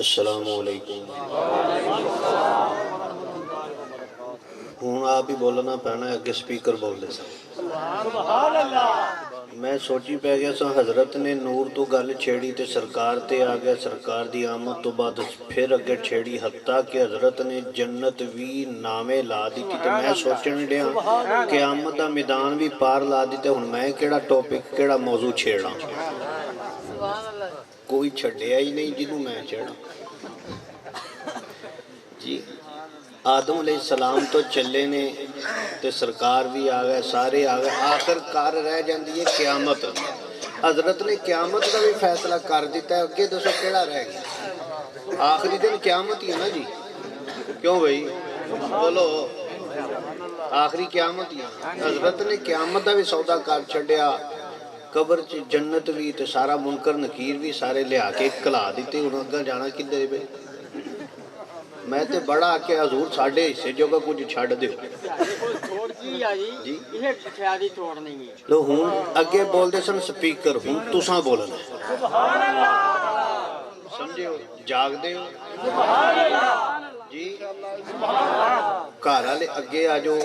السلام علیکم۔ ہوں آپ ہی بولنا پینا ہے، اگے سپیکر بول دے سن۔ میں سوچی پہ گیا سا حضرت نے نور تو گل چھیڑی تے سرکار تے آ گیا، سرکار دی آمد تو بعد پھر اگے چھیڑی، حتیٰ کہ حضرت نے جنت بھی نامے لا دیتی تے میں سوچن ڈیا کہ آمد دا میدان بھی پار لا دیتے، ہن میں کیڑا ٹاپک کیڑا موضوع چھیڑا، کوئی چھڑیا ہی نہیں جنہوں میں چھیڑا۔ جی آدم علیہ السلام تو چلے نے تے سرکار بھی آگئے، سارے آگئے، آخر کار رہ جاندی ہے قیامت۔ حضرت نے قیامت کا بھی فیصلہ کر دیتا ہے، اگے دوسرا کیڑا رہ گیا، آخری دن قیامت ہی ہے نا جی، کیوں بھئی بولو، آخری قیامت ہی ہے۔ حضرت نے قیامت کا بھی سودا کر چھڑیا، قبر جنت بھی تے سارا منکر نکیر بھی سارے لے آکے کلا دیتے، انہوں نے جانا کدھر بھئی، میں تے بڑا آکے حضور ساڑھے حصے جو کا کچھ چھاڑ دیو جی لو ہوں اگے بول دے سن سپیکر ہوں تساں بولنا سمجھے ہو جاگ دے ہو جی کارا لے اگے آجو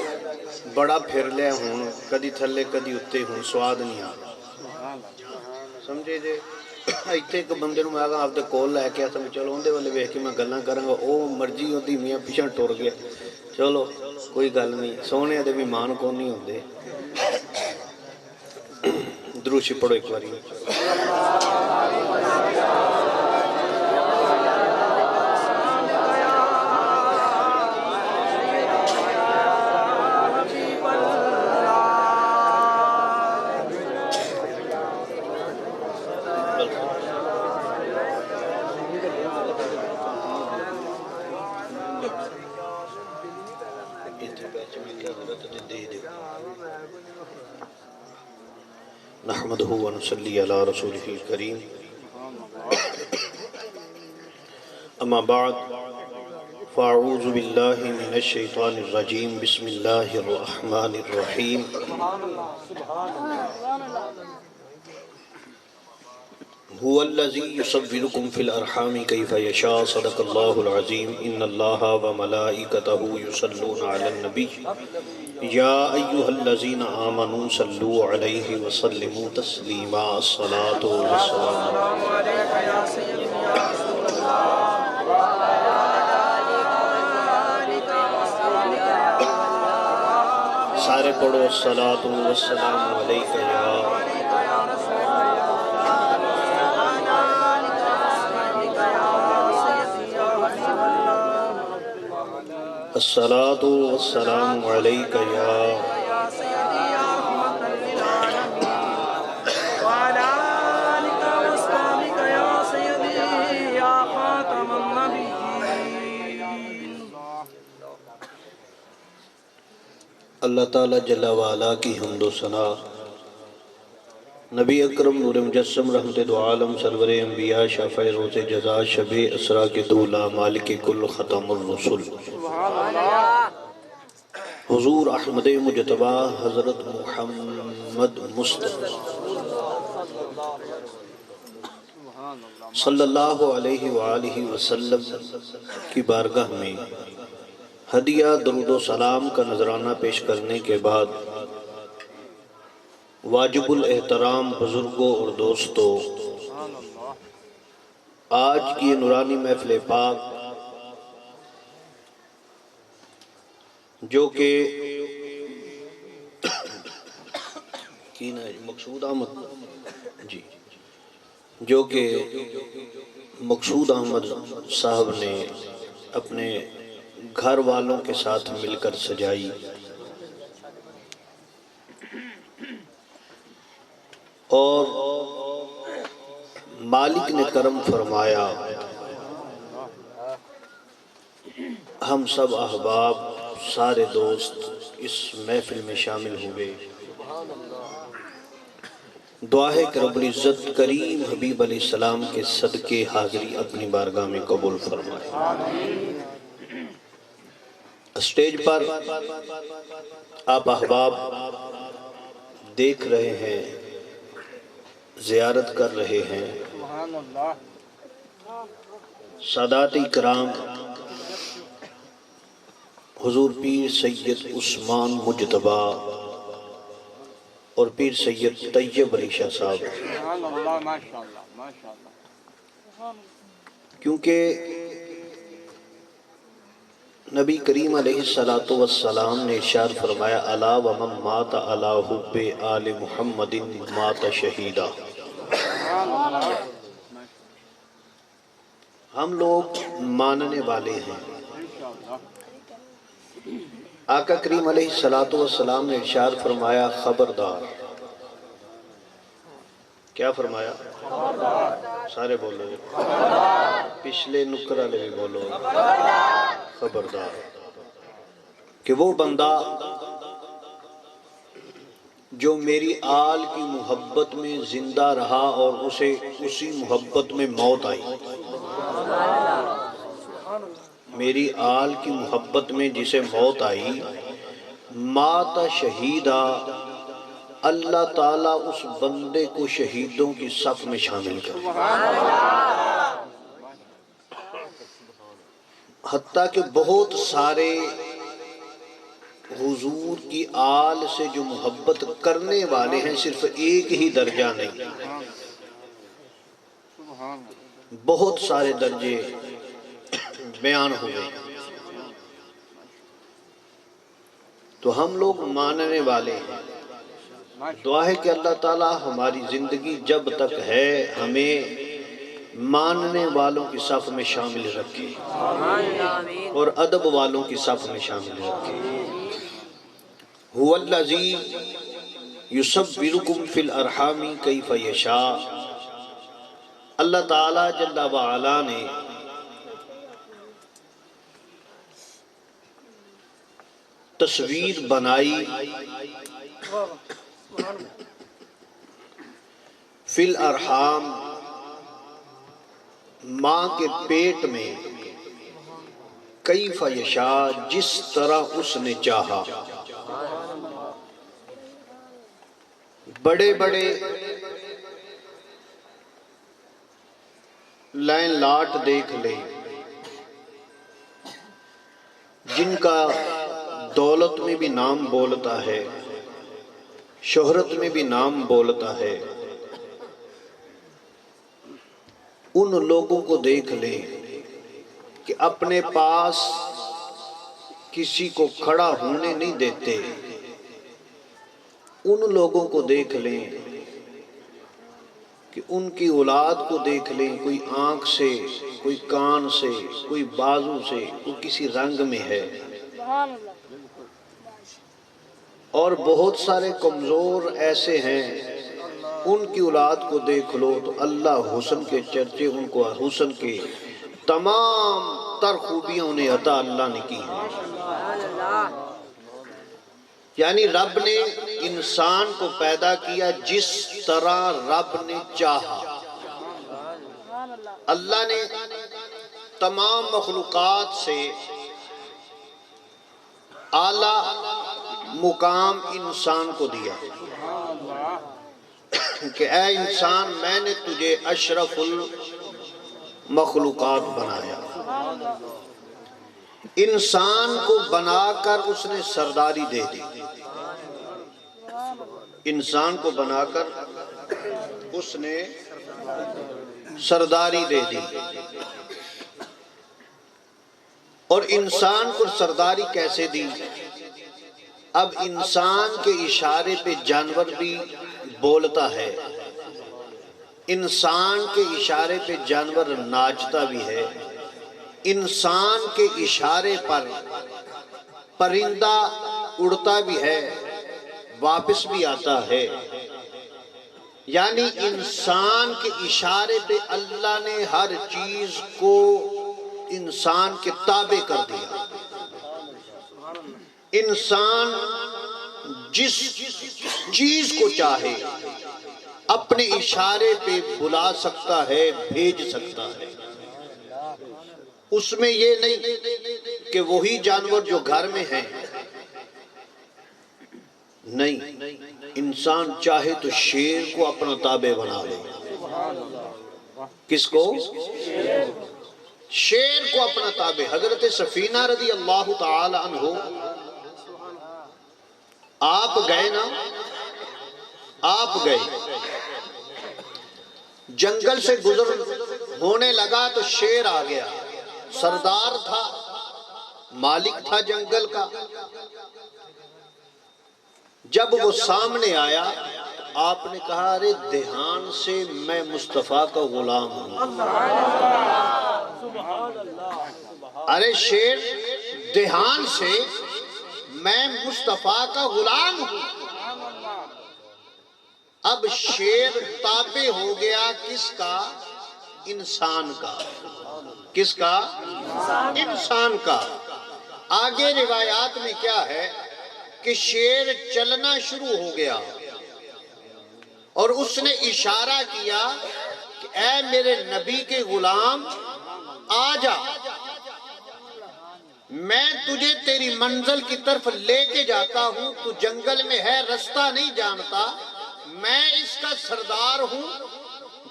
بڑا پھر لے ہوں کدی تھلے کدی اتے ہوں سواد نہیں آ سمجھے جے ایتھے ایک بندے نو میں آگا آپ دے کول لے کے آتا میں چلو اندے والے بیٹھ کے میں گلاں کراں گا او مرضی ہوندی میاں پیچھے ٹر گیا چلو کوئی گل نہیں سونے دے بھی مان کو نہیں ہوندے دروشی پڑھو ایک باری نحمده ونصلي على رسوله الكريم اما بعد فاعوذ بالله من الشیطان الرجیم بسم اللہ الرحمن الرحیم هو الذي يصوركم في الأرحام كيف يشاء صدق الله العظيم إن الله وملائكته يصلون على النبي يا أيها الذين آمنوا صلوا عليه وسلموا تسليما الصلاة والسلام عليك يا سيدي يا رسول الله سارے پڑھو الصلاة والسلام عليك يا الصلاة والسلام عليك يا سيدي يا رحمة للعالمين وعلى آلك وأصحابك يا سيدي يا خاتم النبيين اللہ تعالیٰ جل وعلا کی حمد و ثنا نبی اکرم نور مجسم رحمت دو عالم سرور انبیاء شفع روز جزا شب اسرا کے دولا مالک کل ختم الرسل حضور احمد مجتبہ حضرت محمد مصطفیٰ صلی اللہ علیہ وآلہ وسلم کی بارگاہ میں ہدیہ درود و سلام کا نذرانہ پیش کرنے کے بعد واجب الاحترام بزرگوں اور دوستوں آج کی نورانی محفل پاک جو کہ مقصود احمد جی جو کہ مقصود احمد صاحب نے اپنے گھر والوں کے ساتھ مل کر سجائی اور مالک نے کرم فرمایا ہم سب احباب سارے دوست اس محفل میں شامل ہوئے دعا ہے کہ رب العزت کریم حبیب علیہ السلام کے صدقے حاضری اپنی بارگاہ میں قبول فرمائے اسٹیج پر آپ احباب دیکھ رہے ہیں زیارت کر رہے ہیں سادات اکرام حضور پیر سید عثمان مجتبیٰ اور پیر سید طیب علی شاہ صاحب، کیونکہ نبی کریم علیہ السلام نے ارشاد فرمایا الا ومن مات علی حب آل محمد مات شہیدا۔ ہم لوگ ماننے والے ہیں۔ آقا کریم علیہ السلام نے ارشاد فرمایا خبردار، کیا فرمایا؟ سارے بولو، پچھلے نکر والے بھی بولو، خبردار، کہ وہ بندہ جو میری آل کی محبت میں زندہ رہا اور اسے اسی محبت میں موت آئی، میری آل کی محبت میں جسے موت آئی، مات شہیدہ، اللہ تعالیٰ اس بندے کو شہیدوں کی صف میں شامل کر، حتیٰ کہ بہت سارے حضور کی آل سے جو محبت کرنے والے ہیں صرف ایک ہی درجہ نہیں، بہت سارے درجے بیان ہوئے۔ تو ہم لوگ ماننے والے ہیں۔ دعا ہے کہ اللہ تعالیٰ ہماری زندگی جب تک ہے ہمیں ماننے والوں کی صف میں شامل رکھے اور ادب والوں کی صف میں شامل رکھے۔ هو الذی یصورکم فی الارحام کیف یشاء، اللہ تعالیٰ جل وعلا نے تصویر بنائی فی الارحام، ماں کے پیٹ میں، کیف یشاء، جس طرح اس نے چاہا۔ بڑے بڑے لائن لاٹ دیکھ لے جن کا دولت میں بھی نام بولتا ہے، شہرت میں بھی نام بولتا ہے، ان لوگوں کو دیکھ لیں کہ اپنے پاس کسی کو کھڑا ہونے نہیں دیتے، ان لوگوں کو دیکھ لیں کہ ان کی اولاد کو دیکھ لیں، کوئی آنکھ سے، کوئی کان سے، کوئی بازو سے، کوئی کسی رنگ میں ہے، اور بہت سارے کمزور ایسے ہیں، ان کی اولاد کو دیکھ لو تو اللہ حسن کے چرچے، ان کو حسن کے تمام تر خوبیاں انہیں عطا اللہ نے کی ہیں۔ یعنی رب نے انسان کو پیدا کیا جس طرح رب نے چاہا۔ اللہ نے تمام مخلوقات سے اعلیٰ مقام انسان کو دیا کہ اے انسان میں نے تجھے اشرف المخلوقات بنایا۔ انسان کو بنا کر اس نے سرداری دے دی، انسان کو بنا کر اس نے سرداری دے دی، اور انسان کو سرداری کیسے دی؟ اب انسان کے اشارے پہ جانور بھی بولتا ہے، انسان کے اشارے پہ جانور ناچتا بھی ہے، انسان کے اشارے پر پرندہ اڑتا بھی ہے، واپس بھی آتا ہے۔ یعنی انسان کے اشارے پہ اللہ نے ہر چیز کو انسان کے تابع کر دیا۔ انسان جس چیز کو چاہے اپنے اشارے پہ بلا سکتا ہے، بھیج سکتا ہے۔ اس میں یہ نہیں کہ وہی جانور جو گھر میں ہیں، نہیں، انسان چاہے تو شیر کو اپنا تابع بنا لے، کس کو؟ شیر کو اپنا تابع. حضرت سفینہ رضی اللہ تعالی عنہ آپ گئے نا، آپ گئے جنگل سے گزر ہونے لگا تو شیر آ گیا. سردار تھا، مالک تھا جنگل کا. جب وہ سامنے آیا آپ نے کہا ارے دھیان سے میں مصطفیٰ کا غلام ہوں. ارے شیر دھیان سے میں مصطفیٰ کا غلام ہوں. اب شیر تابع ہو گیا کس کا؟ انسان کا. کس کا؟ انسان کا. آگے روایات میں کیا ہے کہ شیر چلنا شروع ہو گیا اور اس نے اشارہ کیا کہ اے میرے نبی کے غلام آ جا، میں تجھے تیری منزل کی طرف لے کے جاتا ہوں. تو جنگل میں ہے، رستہ نہیں جانتا، میں اس کا سردار ہوں،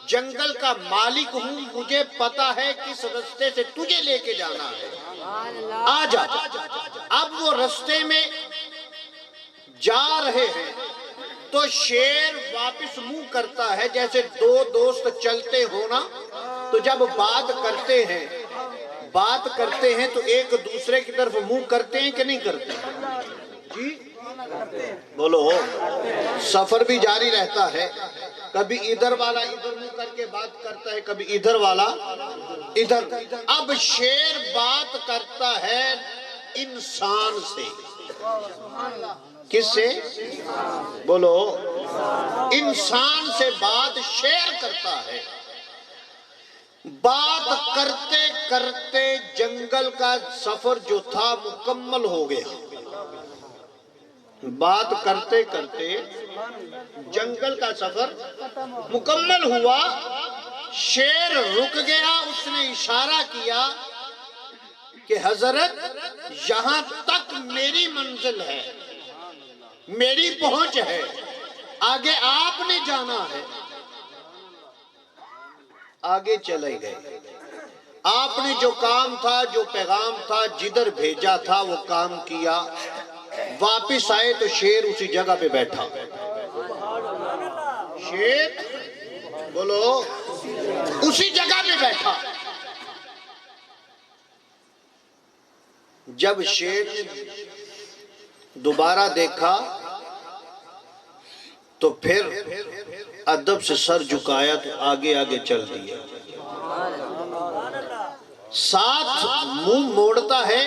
جنگل کا مالک ہوں، مجھے پتا ہے کس رستے سے تجھے لے کے جانا ہے، آ جا. اب وہ رستے میں جا رہے ہیں تو شیر واپس منہ کرتا ہے. جیسے دو دوست چلتے ہونا تو جب بات کرتے ہیں تو ایک دوسرے کی طرف منہ کرتے ہیں کہ نہیں کرتے؟ جی بولو. سفر بھی جاری رہتا ہے، کبھی ادھر والا ادھر منہ کر کے بات کرتا ہے، کبھی ادھر والا ادھر. اب شیر بات کرتا ہے انسان سے. کس سے؟ بولو. انسان سے بات شیر کرتا ہے. بات کرتے کرتے جنگل کا سفر جو تھا مکمل ہو گیا. بات کرتے کرتے جنگل کا سفر مکمل ہوا. شیر رک گیا. اس نے اشارہ کیا کہ حضرت یہاں تک میری منزل ہے، میری پہنچ ہے، آگے آپ نے جانا ہے. آگے چلے گئے. آپ نے جو کام تھا، جو پیغام تھا، جدھر بھیجا تھا وہ کام کیا. واپس آئے تو شیر اسی جگہ پہ بیٹھا. شیر بولو اسی جگہ پہ بیٹھا. جب شیر نے دوبارہ دیکھا تو پھر ادب سے سر جھکایا تو آگے آگے چل دیا. ساتھ منہ موڑتا ہے،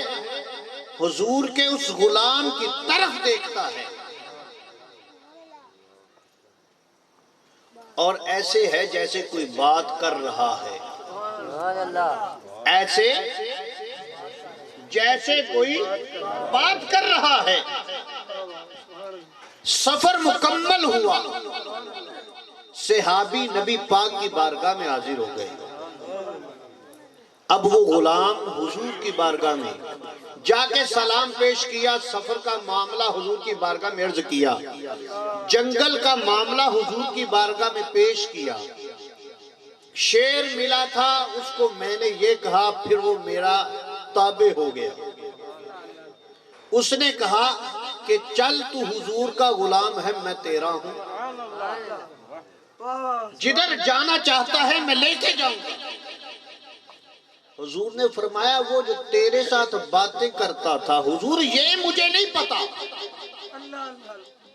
حضور کے اس غلام کی طرف دیکھتا ہے اور ایسے ہے جیسے کوئی بات کر رہا ہے. ایسے جیسے کوئی بات کر رہا ہے. سفر مکمل ہوا. صحابی نبی پاک کی بارگاہ میں حاضر ہو گئے. اب وہ غلام حضور کی بارگاہ میں جا کے سلام پیش کیا. سفر کا معاملہ حضور کی بارگاہ میں عرض کیا. جنگل کا معاملہ حضور کی بارگاہ میں پیش کیا. شیر ملا تھا، اس کو میں نے یہ کہا، پھر وہ میرا تابع ہو گیا. اس نے کہا کہ چل تو حضور کا غلام ہے، میں تیرا ہوں، جدھر جانا چاہتا ہے میں لے کے جاؤں گا. حضور نے فرمایا وہ جو تیرے ساتھ باتیں کرتا تھا، حضور یہ مجھے نہیں پتا،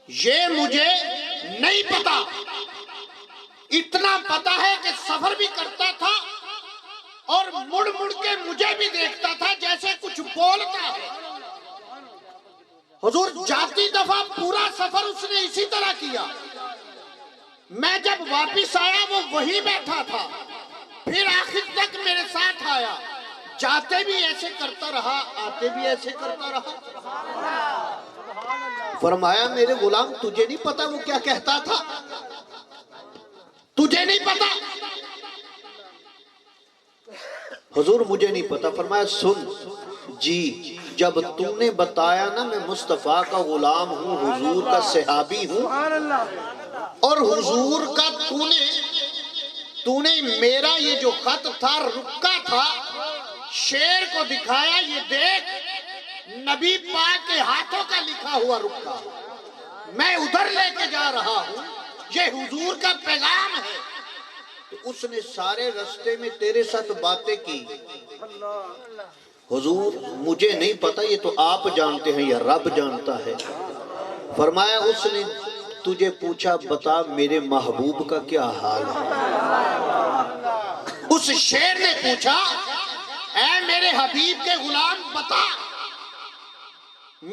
یہ مجھے نہیں پتا. اتنا پتا ہے کہ سفر بھی کرتا تھا اور مڑ مڑ کے مجھے بھی دیکھتا تھا جیسے کچھ بولتا ہے. حضور جاتی دفعہ پورا سفر اس نے اسی طرح کیا. میں جب واپس آیا وہ وہیں بیٹھا تھا. پھر آخر تک میرے ساتھ آیا. جاتے بھی ایسے کرتا رہا، آتے بھی ایسے کرتا رہا. فرمایا میرے غلام تجھے نہیں پتا وہ کیا کہتا تھا؟ تجھے نہیں پتا؟ حضور مجھے نہیں پتا. فرمایا سن جی، جب تو نے بتایا نا میں مصطفیٰ کا غلام ہوں، حضور کا صحابی ہوں، اور حضور کا تو نے تو نے میرا یہ جو خط تھا رکا تھا شیر کو دکھایا، یہ دیکھ نبی پاک کے ہاتھوں کا لکھا ہوا رکا، میں ادھر لے کے جا رہا ہوں، یہ حضور کا پیغام ہے۔ تو اس نے سارے رستے میں تیرے ساتھ باتیں کی، حضور مجھے نہیں پتا، یہ تو آپ جانتے ہیں یا رب جانتا ہے۔ فرمایا اس نے تجھے پوچھا بتا میرے محبوب کا کیا حال ہے۔ اس شیر نے پوچھا اے میرے حبیب کے غلام بتا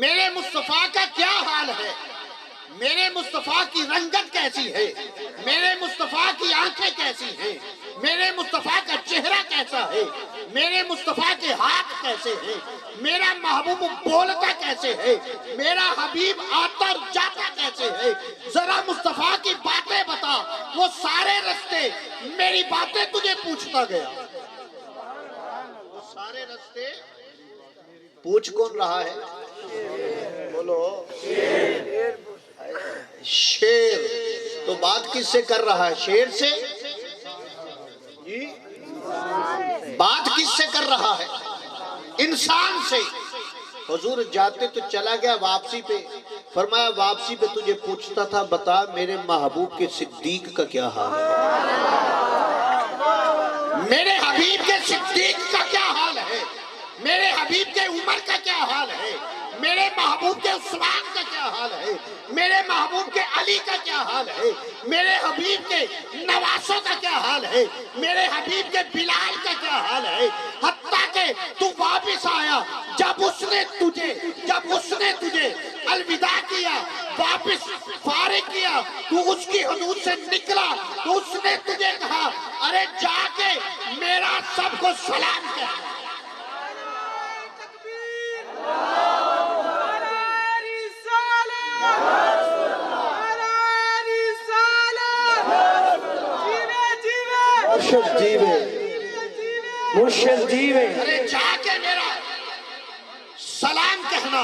میرے مصطفیٰ کا کیا حال ہے، میرے مصطفیٰ کی رنگت کیسی ہے، میرے مصطفیٰ کی آنکھیں کیسی ہیں، میرے مصطفیٰ کا چہرہ کیسا ہے، میرے مصطفیٰ کے ہاتھ کیسے ہیں، میرا محبوب بولتا کیسے ہے، میرا حبیب آتا اور جاتا کیسے ہے، ذرا مصطفیٰ کی باتیں بتا۔ وہ سارے رستے میری باتیں تجھے پوچھتا گیا، وہ سارے رستے پوچھ کون رہا ہے؟ بولو شیر۔ تو بات کس سے کر رہا ہے؟ شیر سے؟ جی بات کس سے کر رہا ہے؟ انسان سے۔ حضور جاتے تو چلا گیا واپسی پہ، فرمایا واپسی پہ تجھے پوچھتا تھا بتا میرے محبوب کے صدیق کا کیا حال ہے، میرے حبیب کے صدیق کا کیا حال ہے، میرے حبیب کے عمر کا کیا حال ہے، میرے محبوب کے عثمان کا کیا حال ہے، میرے محبوب کے علی کا کیا حال ہے، میرے حبیب کے نواسوں کا کیا حال ہے، میرے حبیب کے بلال کا کیا حال ہے۔ حتیٰ کہ تو واپس آیا، جب اس نے تجھے الوداع کیا، واپس فارغ کیا، تو اس کی حدود سے نکلا تو اس نے تجھے کہا ارے جا کے میرا سب کو سلام کہہ۔ مرشد جیوے ارے جا کے میرا سلام کہنا۔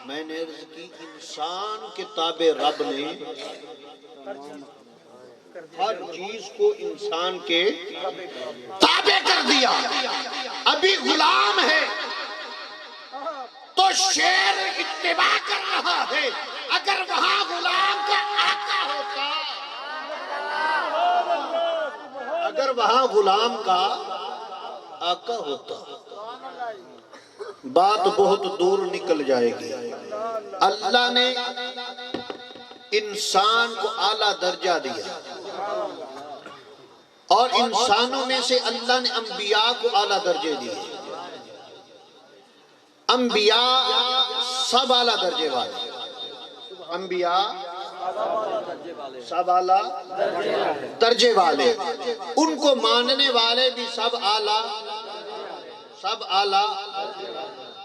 میں نے عرض کی انسان کے تابع رب نے ہر چیز کو انسان کے تابع کر دیا۔ ابھی غلام ہے تو شیر اتباع کر رہا ہے، اگر وہاں غلام کا آقا ہوتا، اگر وہاں غلام کا آقا ہوتا بات بہت دور نکل جائے گی۔ اللہ نے انسان کو اعلیٰ درجہ دیا اور انسانوں میں سے اللہ نے انبیاء کو اعلیٰ درجے دیے۔ انبیاء سب اعلیٰ درجے والے، انبیاء سب اعلیٰ درجے والے، ان کو ماننے والے بھی سب اعلیٰ، سب اعلیٰ۔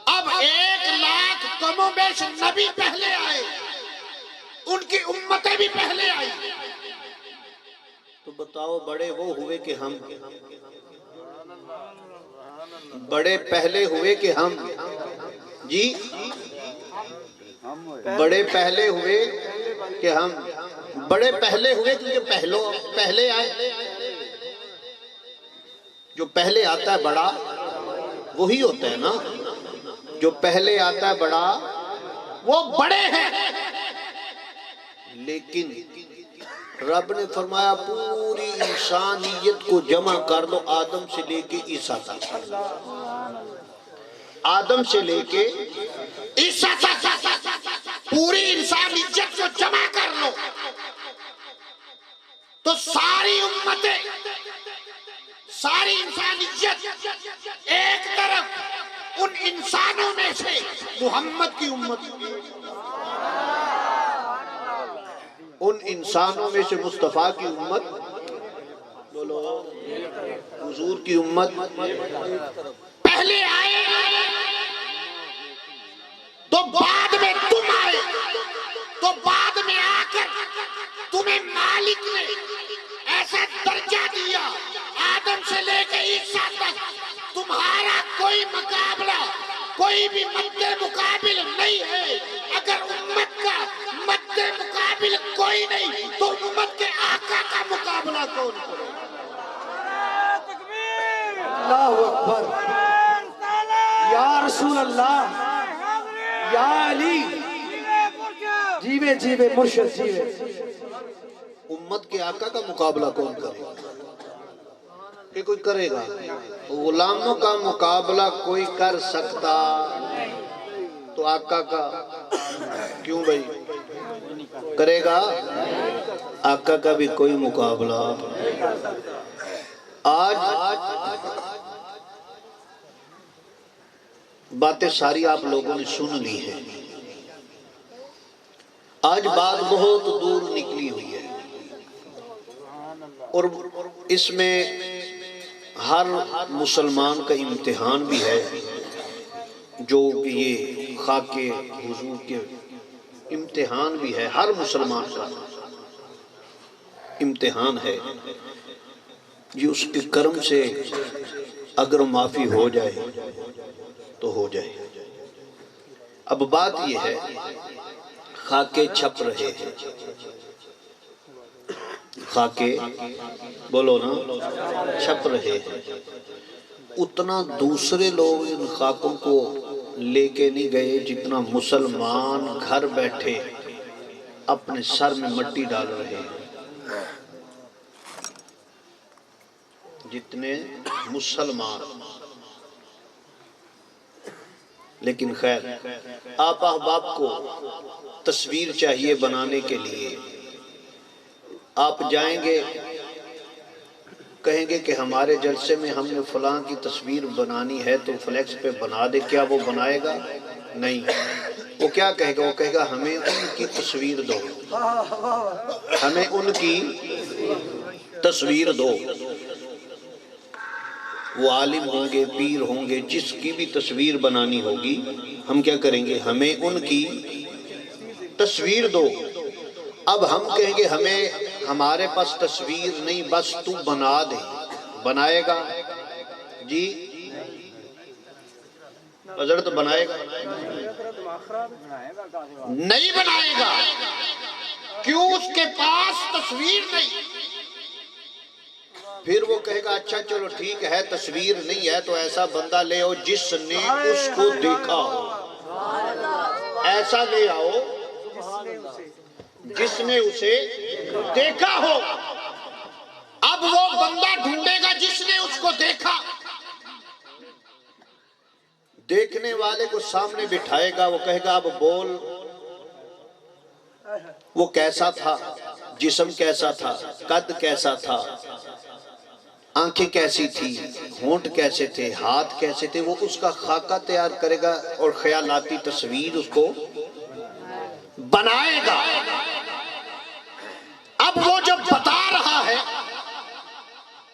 اب 1,00,000 کم و بیش نبی پہلے آئے، ان کی امتیں بھی پہلے آئی، تو بتاؤ بڑے وہ ہوئے کہ ہم، بڑے پہلے ہوئے کہ ہم، جی بڑے پہلے ہوئے کہ ہم، بڑے پہلے ہوئے کیونکہ پہلے آئے۔ جو پہلے آتا ہے بڑا وہی ہوتا ہے نا، جو پہلے آتا ہے بڑا وہ بڑے ہیں۔ لیکن رب نے فرمایا پوری انسانیت کو جمع کر دو، آدم سے لے کے عیسیٰ تک، آدم سے لے کے عیسیٰ تک پوری انسانیت کو جمع کر لو تو ساری امتیں، ساری انسانیت ایک طرف، ان انسانوں میں سے محمد کی امت، ان انسانوں میں سے مصطفیٰ کی امت، بولو حضور کی امت پہلے آئے تو بعد میں تم آئے، تو بعد میں آ کر تمہیں مالک نے ایسا درجہ دیا آدم سے لے کے عیسیٰ تک، تمہارا کوئی مقابلہ، کوئی بھی مد مقابل نہیں ہے۔ اگر امت کا مد مقابل قابل کوئی نہیں تو امت کے آقا کا مقابلہ کون کرے؟ اللہ اکبر، یا رسول اللہ، یا علی، جیوے جیوے مرشد جیوے۔ امت کے آقا کا مقابلہ کون کرے؟ کہ کوئی کرے گا؟ غلاموں کا مقابلہ کوئی کر سکتا تو آقا کا کیوں بھائی کرے گا؟ آقا کا بھی کوئی مقابلہ۔ آج باتیں ساری آپ لوگوں نے سن لی ہیں، آج بات بہت دور نکلی ہوئی ہے، اور اس میں ہر مسلمان کا امتحان بھی ہے، جو کہ یہ خاک حضور کے امتحان بھی ہے، ہر مسلمان کا امتحان ہے، یہ اس کے کرم سے اگر معافی ہو جائے تو ہو جائے۔ اب بات یہ ہے، خاکے چھپ رہے ہیں، خاکے بولو نا چھپ رہے ہیں، اتنا دوسرے لوگ ان خاکوں کو لے کے نہیں گئے جتنا مسلمان گھر بیٹھے اپنے سر میں مٹی ڈال رہے ہیں، جتنے مسلمان۔ لیکن خیر، آپ احباب کو تصویر چاہیے بنانے کے لیے، آپ جائیں گے کہیں گے کہ ہمارے جلسے میں ہم نے فلاں کی تصویر بنانی ہے تو فلیکس پہ بنا دے، کیا وہ بنائے گا؟ نہیں، وہ کیا کہے گا؟ وہ کہے گا ہمیں ان کی تصویر دو، ہمیں ان کی تصویر دو۔ وہ عالم ہوں گے، پیر ہوں گے، جس کی بھی تصویر بنانی ہوگی، ہم کیا کریں گے؟ ہمیں ان کی تصویر دو۔ اب ہم کہیں گے ہمیں ہمارے پاس تصویر نہیں، بس تو بنا دے، بنائے گا؟ جی حضرت بنائے گا؟ نہیں بنائے گا، کیوں؟ اس کے پاس تصویر نہیں۔ پھر وہ کہے گا اچھا چلو ٹھیک ہے، تصویر نہیں ہے تو ایسا بندہ لے آؤ جس نے اس کو دیکھا ہو، ایسا لے آؤ جس نے اسے دیکھا ہو۔ اب وہ بندہ ڈھونڈے گا جس نے اس کو دیکھا، دیکھنے والے کو سامنے بٹھائے گا، وہ کہے گا اب بول وہ کیسا تھا، جسم کیسا تھا، قد کیسا تھا، آنکھیں کیسی تھی، ہونٹ کیسے تھے، ہاتھ کیسے تھے، وہ اس کا خاکہ تیار کرے گا اور خیالاتی تصویر اس کو بنائے گا۔ اب وہ جب بتا رہا ہے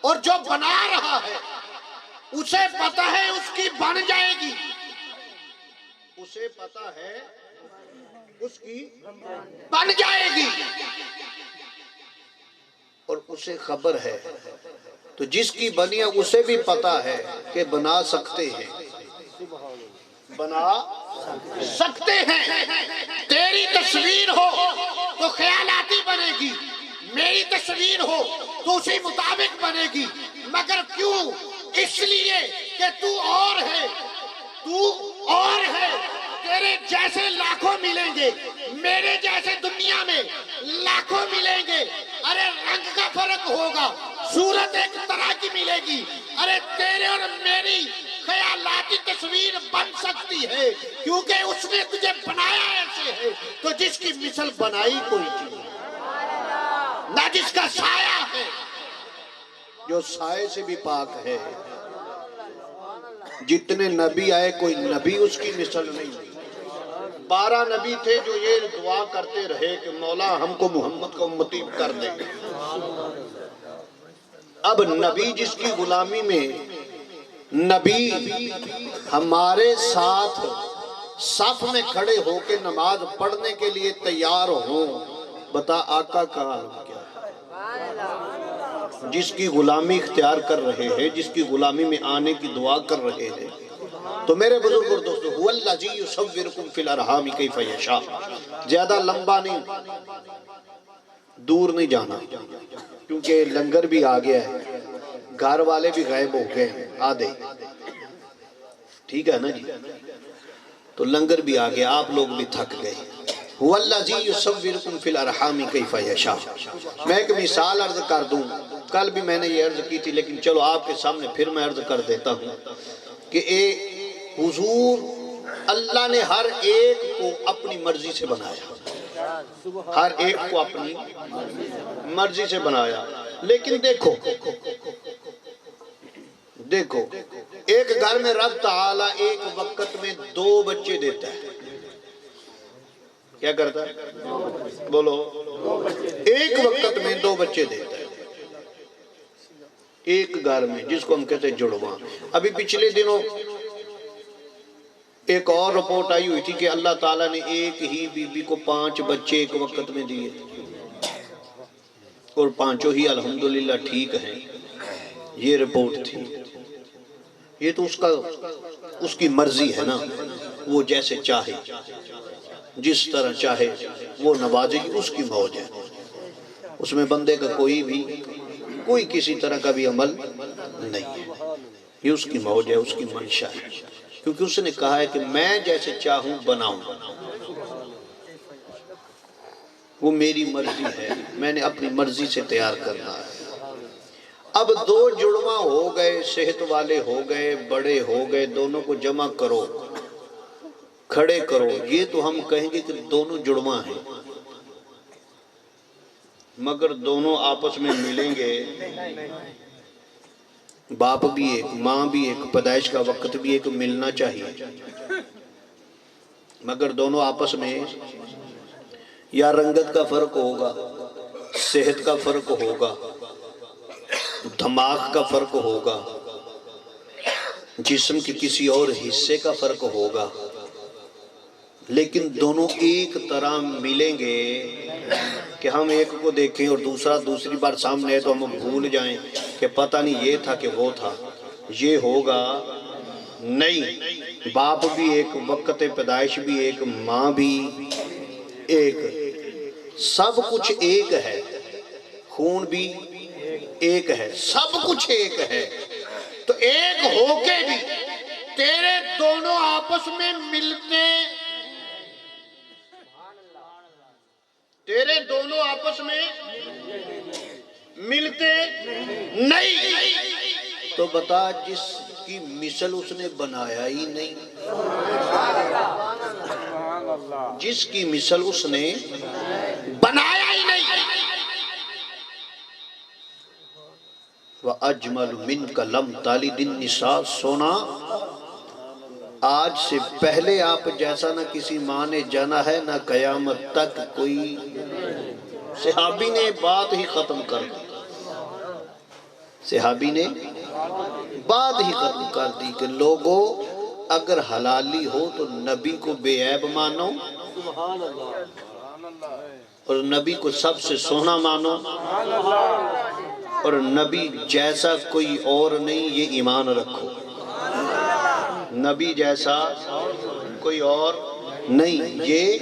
اور جو بنا رہا ہے اسے پتا ہے اس کی بن جائے گی، اسے پتا ہے اس کی بن جائے گی، اور اسے خبر ہے، تو جس کی بنی ہے اسے بھی پتا ہے کہ بنا سکتے ہیں، بنا سکتے ہیں۔ تیری تصویر ہو تو خیالاتی بنے گی، میری تصویر ہو تو اسی مطابق بنے گی، مگر کیوں؟ اس لیے کہ تو اور ہے، تو اور ہے، تیرے جیسے لاکھوں ملیں گے، میرے جیسے دنیا میں لاکھوں ملیں گے، ارے رنگ کا فرق ہوگا، صورت ایک طرح کی ملے گی، ارے تیرے اور میری خیالاتی تصویر بن سکتی ہے، کیونکہ اس نے تجھے بنایا ایسے ہے، تو جس کی مثل بنائی کوئی چیز نہ، جس کا سایہ ہے، جو سائے سے بھی پاک ہے۔ جتنے نبی آئے کوئی نبی اس کی مثل نہیں۔ 12 نبی تھے جو یہ دعا کرتے رہے کہ مولا ہم کو محمد کا امتی کر دے۔ اب نبی جس کی غلامی میں نبی ہمارے ساتھ صف میں کھڑے ہو کے نماز پڑھنے کے لیے تیار ہوں، بتا آقا کا حال کیا ہے؟ جس کی غلامی اختیار کر رہے ہیں، جس کی غلامی میں آنے کی دعا کر رہے ہیں۔ تو میرے بزرگ اور دوستو، هو الذی یصورکم فی الارحام کیف یشاء، زیادہ لمبا نہیں، دور نہیں جانا، کیونکہ لنگر بھی آ گیا ہے، گھر والے بھی غائب ہو گئے ہیں آدھے، ٹھیک ہے نا جی، تو لنگر بھی آ گیا، آپ لوگ بھی تھک گئے۔ وَالَّذِي يُصَوِّرُكُمْ فِي الْأَرْحَامِ كَيْفَ يَشَاءُ۔ میں ایک مثال عرض کر دوں، کل بھی میں نے یہ عرض کی تھی، لیکن چلو آپ کے سامنے پھر میں عرض کر دیتا ہوں کہ حضور اللہ نے ہر ایک کو اپنی مرضی سے بنایا، ہر ایک کو اپنی مرضی سے بنایا، لیکن دیکھو ایک گھر میں رب تعالیٰ ایک وقت میں 2 بچے دیتا ہے، کیا کرتا ہے؟ بولو، ایک وقت میں 2 بچے دیتا ہے ایک گھر میں، جس کو ہم کہتے ہیں جڑواں۔ ابھی پچھلے دنوں ایک اور رپورٹ آئی ہوئی تھی کہ اللہ تعالیٰ نے ایک ہی بی بی کو 5 بچے ایک وقت میں دیے، اور 5 ہی الحمدللہ ٹھیک ہیں، یہ رپورٹ تھی۔ یہ تو اس کی مرضی ہے نا، وہ جیسے چاہے جس طرح چاہے وہ نوازے گی، اس کی موج ہے، اس میں بندے کا کوئی کسی طرح کا بھی عمل نہیں ہے، یہ اس کی موج ہے، اس کی منشا ہے، کیونکہ اس نے کہا ہے کہ میں جیسے چاہوں بناؤں، وہ میری مرضی ہے، میں نے اپنی مرضی سے تیار کرنا ہے۔ اب 2 جڑواں ہو گئے، صحت والے ہو گئے، بڑے ہو گئے، دونوں کو جمع کرو، کھڑے کرو، یہ تو ہم کہیں گے کہ دونوں جڑواں ہیں، مگر دونوں آپس میں ملیں گے، باپ بھی ایک، ماں بھی ایک، پیدائش کا وقت بھی ایک، ملنا چاہیے، مگر دونوں آپس میں یا رنگت کا فرق ہوگا، صحت کا فرق ہوگا، دماغ کا فرق ہوگا، جسم کے کسی اور حصے کا فرق ہوگا، لیکن دونوں ایک طرح ملیں گے کہ ہم ایک کو دیکھیں اور دوسری بار سامنے ہے تو ہم بھول جائیں کہ پتہ نہیں یہ تھا کہ وہ تھا، یہ ہوگا نہیں۔ باپ بھی ایک، وقت پیدائش بھی ایک، ماں بھی ایک، سب کچھ ایک ہے، خون بھی ایک ہے، سب کچھ ایک ہے، تو ایک ہو کے بھی تیرے دونوں آپس میں ملتے، تیرے دونوں آپس میں ملتے نہیں، تو بتا جس کی مثل اس نے بنایا ہی نہیں، جس کی مثل اس نے بنایا ہی نہیں۔ وَأَجْمَلُ مِنْكَ لَمْ تَلِدِ النِّسَاءُ، سونا آج سے پہلے آپ جیسا نہ کسی ماں نے جانا ہے، نہ قیامت تک کوئی۔ صحابی نے بات ہی ختم کر دی، صحابی نے بات ہی ختم کر دی کہ لوگوں اگر حلالی ہو تو نبی کو بے عیب مانو، اور نبی کو سب سے سونا مانو، اور نبی جیسا کوئی اور نہیں، یہ ایمان رکھو، نبی جیسا کوئی اور نہیں، یہ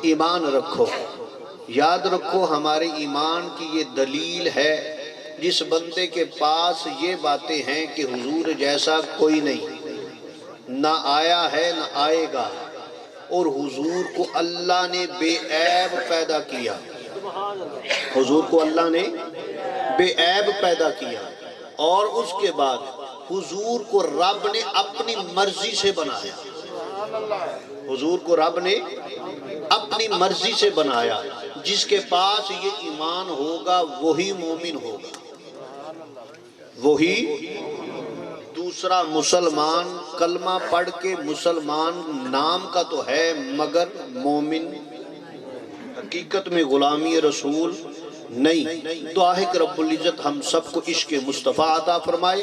ایمان رکھو۔ یاد رکھو ہمارے ایمان کی یہ دلیل ہے، جس بندے کے پاس یہ باتیں ہیں کہ حضور جیسا کوئی نہیں، نہ آیا ہے نہ آئے گا، اور حضور کو اللہ نے بے عیب پیدا کیا، حضور کو اللہ نے بے عیب پیدا کیا، اور اس کے بعد حضور کو رب نے اپنی مرضی سے بنایا، حضور کو رب نے اپنی مرضی سے بنایا، جس کے پاس یہ ایمان ہوگا وہی مومن ہوگا، وہی دوسرا مسلمان، کلمہ پڑھ کے مسلمان نام کا تو ہے مگر مومن حقیقت میں غلامی رسول نہیں۔ دعا ہے کہ رب العزت ہم سب کو عشق مصطفیٰ عطا فرمائے۔